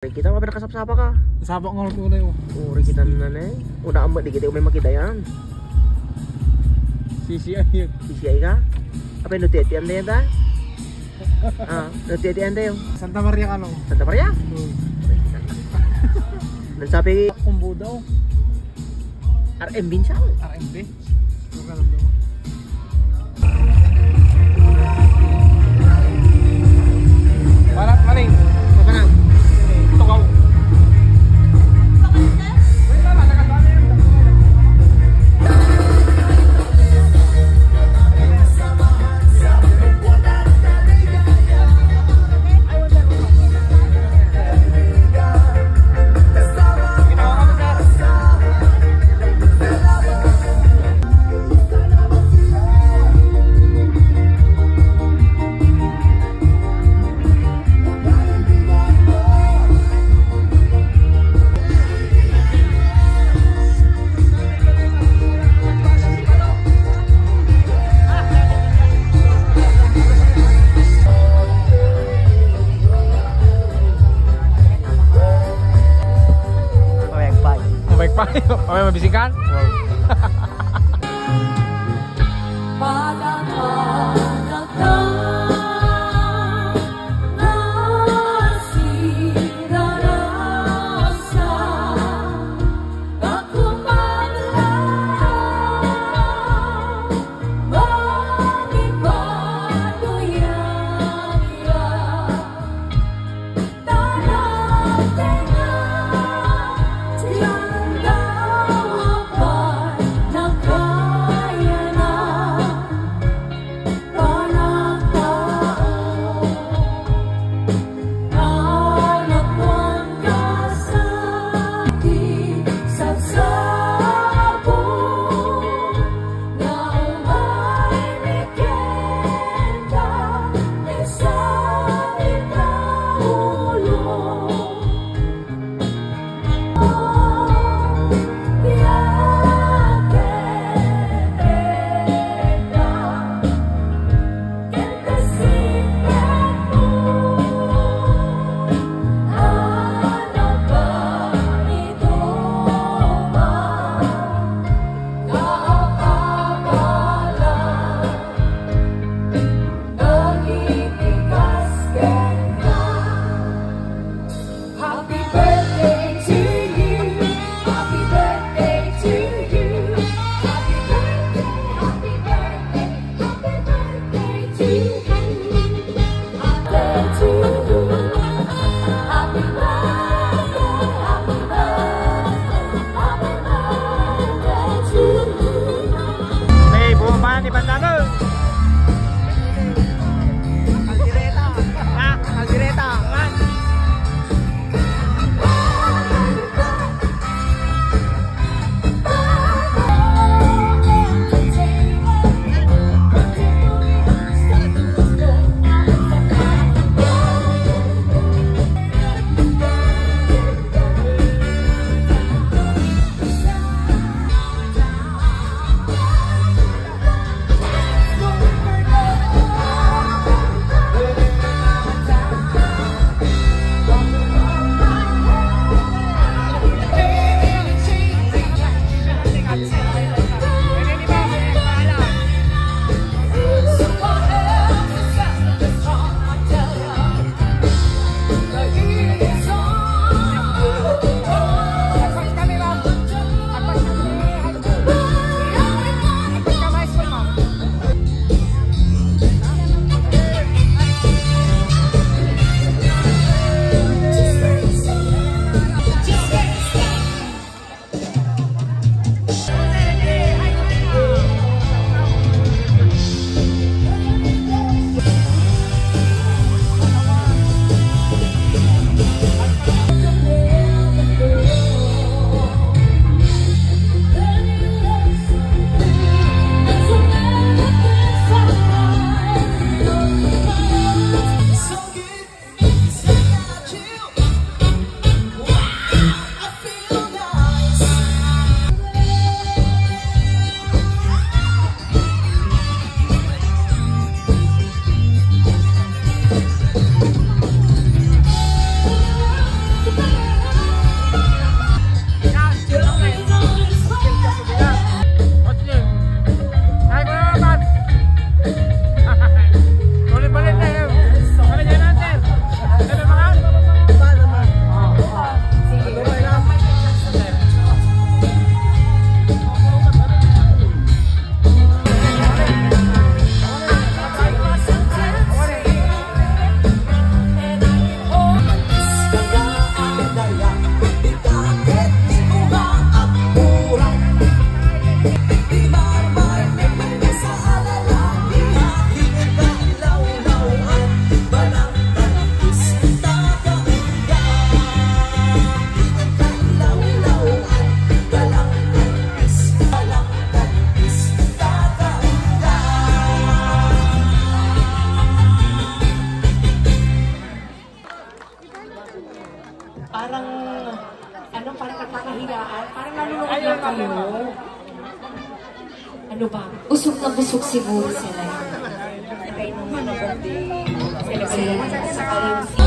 Kita mah kasap-sapa ka. Sabak ngol ko na yun. Uri kita na eh. Una amba di kita umay makidayan. CCI yun. CCI ka? Apa yung nutiyatian na yan ta? Nutiyatian na yung Santa Maria ka no? Santa Maria? Nagsabi Kumbu daw. RMB siya. RMB? Ito ka lang daw. Parat maling. Ito ka na. Tukaw. Oke, mabisikan? Parang, parang nagkakahigaan. Parang nanonood lang kayo. Ano ba? Busog na busog siguro sila. Sabay nung birthday celebration sa Kalinsi.